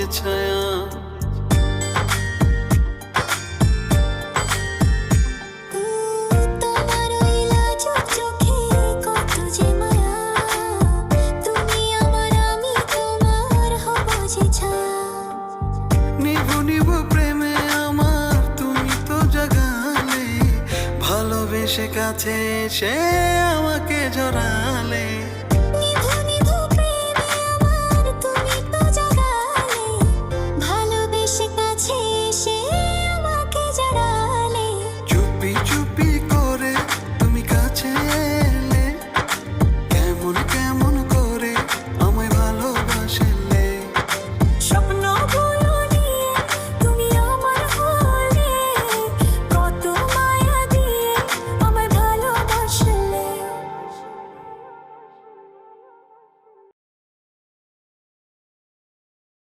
যে ছায়া। তোমার ওই লাজুক চোখে কত যে মায়া, তুমি আমার আমি তোমার হব যে ছায়া। নিভু নিভু প্রেমে আমার তুমি তো জাগালে, ভালোবেসে কাছে এসে আমাকে জড়ালে।